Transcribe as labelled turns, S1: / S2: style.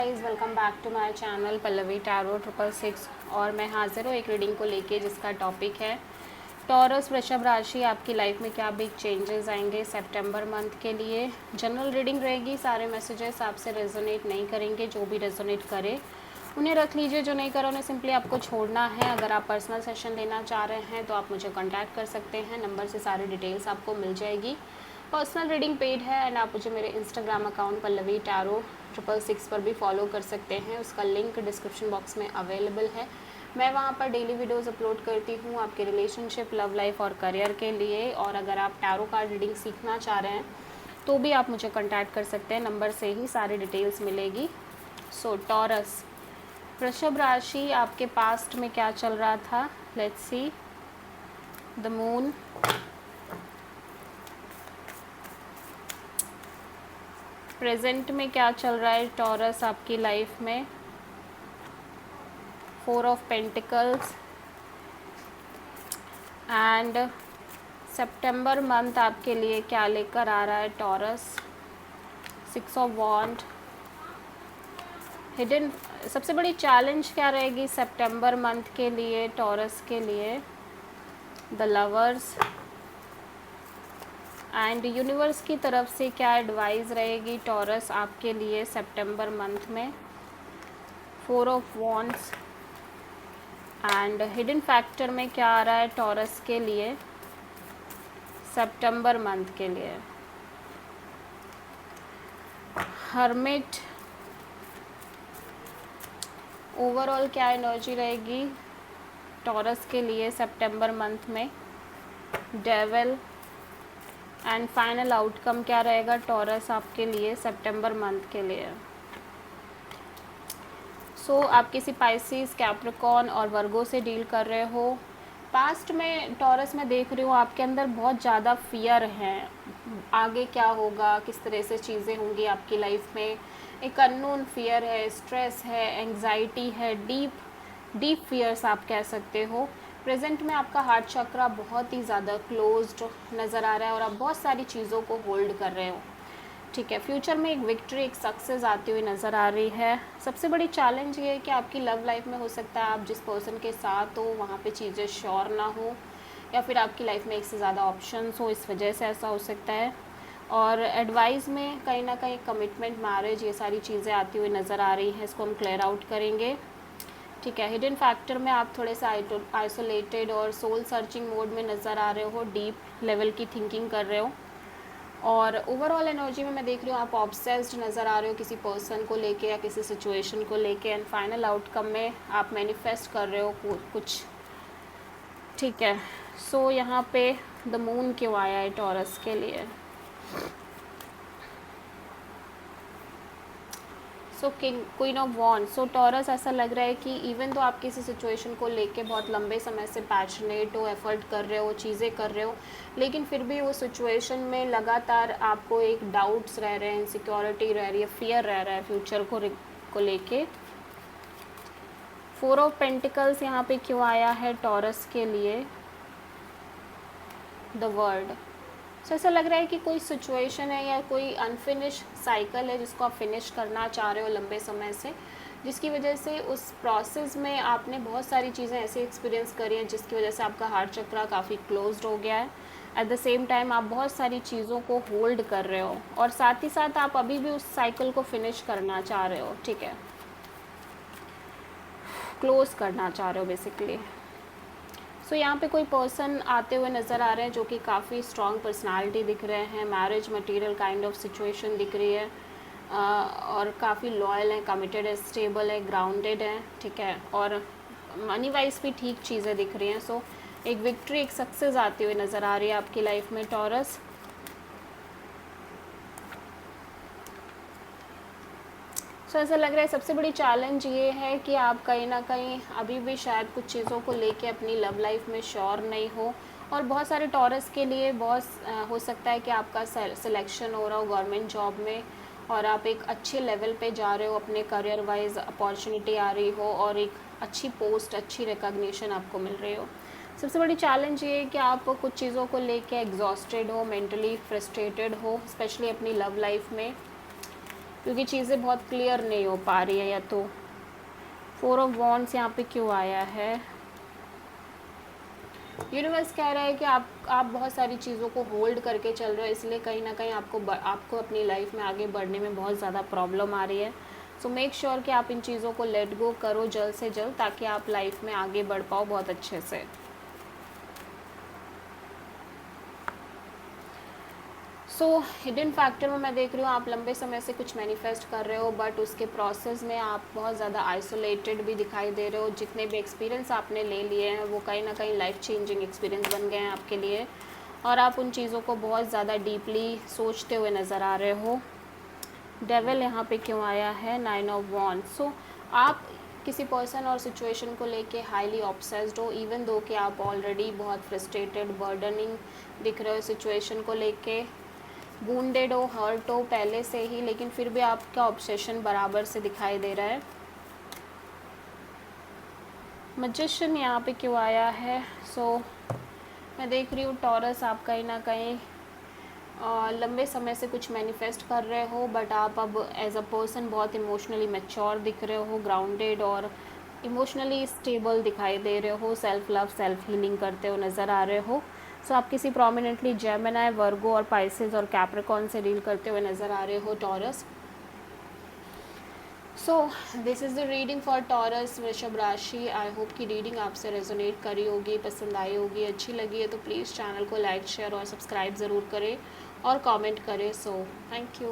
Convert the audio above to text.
S1: Guys welcome back to my channel Pallavi tarot 666 और मैं हाजिर हूँ एक रीडिंग को लेके जिसका टॉपिक है टॉरस वृषभ राशि। आपकी लाइफ में क्या बिग चेंजेस आएंगे सितंबर मंथ के लिए। जनरल रीडिंग रहेगी, सारे मैसेजेस आपसे रेजोनेट नहीं करेंगे। जो भी रेजोनेट करे उन्हें रख लीजिए, जो नहीं करे उन्हें सिंपली आपको छोड़ना है। अगर आप पर्सनल सेशन लेना चाह रहे हैं तो आप मुझे कॉन्टैक्ट कर सकते हैं, नंबर से सारी डिटेल्स आपको मिल जाएगी। पर्सनल रीडिंग पेड है एंड आप मुझे मेरे इंस्टाग्राम अकाउंट पल्लवी टैरो 666 पर भी फॉलो कर सकते हैं। उसका लिंक डिस्क्रिप्शन बॉक्स में अवेलेबल है। मैं वहाँ पर डेली वीडियोस अपलोड करती हूँ आपके रिलेशनशिप, लव लाइफ और करियर के लिए। और अगर आप टैरो कार्ड रीडिंग सीखना चाह रहे हैं तो भी आप मुझे कॉन्टैक्ट कर सकते हैं, नंबर से ही सारी डिटेल्स मिलेगी। सो टॉरस वृषभ राशि, आपके पास्ट में क्या चल रहा था, let's see. The moon, present में क्या चल रहा है टॉरस आपकी लाइफ में। 4 of pentacles and September month आपके लिए क्या लेकर आ रहा है टॉरस। 6 of wand, hidden. सबसे बड़ी चैलेंज क्या रहेगी सितंबर मंथ के लिए टॉरस के लिए। द लवर्स एंड यूनिवर्स की तरफ से क्या एडवाइस रहेगी टॉरस आपके लिए सितंबर मंथ में। 4 of wands and hidden factor में क्या आ रहा है टॉरस के लिए सितंबर मंथ के लिए। हर्मिट, ओवरऑल क्या एनर्जी रहेगी टॉरस के लिए सितंबर मंथ में। डेविल एंड फाइनल आउटकम क्या रहेगा टॉरस आपके लिए सितंबर मंथ के लिए। सो आप किसी पाइसिस, कैप्रिकॉर्न और वर्गो से डील कर रहे हो। पास्ट में टॉरस में देख रही हूँ आपके अंदर बहुत ज़्यादा फियर है, आगे क्या होगा, किस तरह से चीज़ें होंगी आपकी लाइफ में। एक अननोन फियर है, स्ट्रेस है, एंग्जाइटी है, डीप फियर्स आप कह सकते हो। प्रेजेंट में आपका हार्ट चक्रा बहुत ही ज़्यादा क्लोज्ड नज़र आ रहा है और आप बहुत सारी चीज़ों को होल्ड कर रहे हो। ठीक है, फ्यूचर में एक विक्ट्री, एक सक्सेस आती हुई नज़र आ रही है। सबसे बड़ी चैलेंज ये है कि आपकी लव लाइफ में हो सकता है आप जिस पर्सन के साथ हो वहाँ पे चीज़ें श्योर ना हो, या फिर आपकी लाइफ में एक से ज़्यादा ऑप्शंस हो, इस वजह से ऐसा हो सकता है। और एडवाइस में कहीं ना कहीं कमिटमेंट, मैरिज, ये सारी चीज़ें आती हुई नज़र आ रही हैं। इसको हम क्लियर आउट करेंगे। ठीक है, हिडन फैक्टर में आप थोड़े से आइसोलेटेड और सोल सर्चिंग मोड में नज़र आ रहे हो, डीप लेवल की थिंकिंग कर रहे हो। और ओवरऑल एनर्जी में मैं देख रही हूँ आप ऑब्सेस्ड नज़र आ रहे हो किसी पर्सन को लेके या किसी सिचुएशन को लेके। एंड फाइनल आउटकम में आप मैनिफेस्ट कर रहे हो कुछ। ठीक है, सो यहाँ पे द मून क्यों आया है टॉरस के लिए। So king, queen of wand. So Taurus, ऐसा लग रहा है कि इवन तो आप किसी सिचुएशन को लेके बहुत लंबे समय से पैशनेट हो, एफर्ट कर रहे हो, चीज़ें कर रहे हो, लेकिन फिर भी वो सिचुएशन में लगातार आपको एक डाउट्स रह रहे हैं, इनसिक्योरिटी रह रही है, फियर रह रहा है फ्यूचर को लेके। 4 ऑफ पेंटिकल्स यहाँ पे क्यों आया है टॉरस के लिए। The world. सो ऐसा लग रहा है कि कोई सिचुएशन है या कोई अनफिनिश साइकिल है जिसको आप फिनिश करना चाह रहे हो लंबे समय से, जिसकी वजह से उस प्रोसेस में आपने बहुत सारी चीज़ें ऐसे एक्सपीरियंस करी हैं जिसकी वजह से आपका हार्ट चक्रा काफ़ी क्लोज्ड हो गया है। एट द सेम टाइम आप बहुत सारी चीज़ों को होल्ड कर रहे हो और साथ ही साथ आप अभी भी उस साइकिल को फिनिश करना चाह रहे हो। ठीक है, क्लोज करना चाह रहे हो बेसिकली। सो यहाँ पे कोई पर्सन आते हुए नज़र आ रहे हैं जो कि काफ़ी स्ट्रॉन्ग पर्सनालिटी दिख रहे हैं, marriage material kind of situation दिख रही है, और काफ़ी लॉयल है, कमिटेड है, स्टेबल है, ग्राउंडेड है। ठीक है, और मनी वाइज भी ठीक चीज़ें दिख रही हैं। सो एक विक्ट्री, एक सक्सेस आती हुई नज़र आ रही है आपकी लाइफ में टॉरस। सो ऐसा लग रहा है सबसे बड़ी चैलेंज ये है कि आप कहीं ना कहीं अभी भी शायद कुछ चीज़ों को लेके अपनी लव लाइफ में श्योर नहीं हो। और बहुत सारे टॉरस के लिए बहुत हो सकता है कि आपका सिलेक्शन हो रहा हो गवर्नमेंट जॉब में और आप एक अच्छे लेवल पे जा रहे हो, अपने करियर वाइज अपॉर्चुनिटी आ रही हो और एक अच्छी पोस्ट, अच्छी रिकग्निशन आपको मिल रही हो। सबसे बड़ी चैलेंज ये है कि आप कुछ चीज़ों को लेके एग्जॉस्टेड हो, मेंटली फ्रस्ट्रेटेड हो, स्पेशली अपनी लव लाइफ में। क्योंकि चीज़ें बहुत क्लियर नहीं हो पा रही है। या तो 4 ऑफ वॉन्ड्स यहाँ पे क्यों आया है? यूनिवर्स कह रहा है कि आप बहुत सारी चीज़ों को होल्ड करके चल रहे हो, इसलिए कहीं ना कहीं आपको अपनी लाइफ में आगे बढ़ने में बहुत ज़्यादा प्रॉब्लम आ रही है। सो मेक श्योर कि आप इन चीज़ों को लेट गो करो जल्द से जल्द, ताकि आप लाइफ में आगे बढ़ पाओ बहुत अच्छे से। सो हिडन फैक्टर में मैं देख रही हूँ आप लंबे समय से कुछ मैनिफेस्ट कर रहे हो, बट उसके प्रोसेस में आप बहुत ज़्यादा आइसोलेटेड भी दिखाई दे रहे हो। जितने भी एक्सपीरियंस आपने ले लिए हैं वो कहीं ना कहीं लाइफ चेंजिंग एक्सपीरियंस बन गए हैं आपके लिए, और आप उन चीज़ों को बहुत ज़्यादा डीपली सोचते हुए नज़र आ रहे हो। डेविल यहाँ पे क्यों आया है? 9 ऑफ वॉन्ड्स। सो आप किसी पर्सन और सिचुएशन को लेके हाईली ऑब्सेस्ड हो, इवन दो कि आप ऑलरेडी बहुत फ्रस्ट्रेटेड, बर्डनिंग दिख रहे हो सिचुएशन को लेके, वुंडेड हो, हर्ट हो पहले से ही, लेकिन फिर भी आपका ऑब्सेशन बराबर से दिखाई दे रहा है। मैजिशियन यहाँ पे क्यों आया है? सो मैं देख रही हूँ टॉरस, आप कहीं ना कहीं लंबे समय से कुछ मैनिफेस्ट कर रहे हो, बट आप अब एज अ पर्सन बहुत इमोशनली मैच्योर दिख रहे हो, ग्राउंडेड और इमोशनली स्टेबल दिखाई दे रहे हो, सेल्फ लव, सेल्फ हीलिंग करते हुए नज़र आ रहे हो। सो आप किसी प्रोमिनेंटली जेमिनी, वर्गो और पाइसेस और कैप्रिकॉर्न से डील करते हुए नज़र आ रहे हो taurus. So this is the reading for taurus, वृषभ राशि। आई होप कि रीडिंग आपसे रेजोनेट करी होगी, पसंद आई होगी, अच्छी लगी है तो प्लीज़ चैनल को लाइक, शेयर और सब्सक्राइब ज़रूर करें और कमेंट करें। So thank you.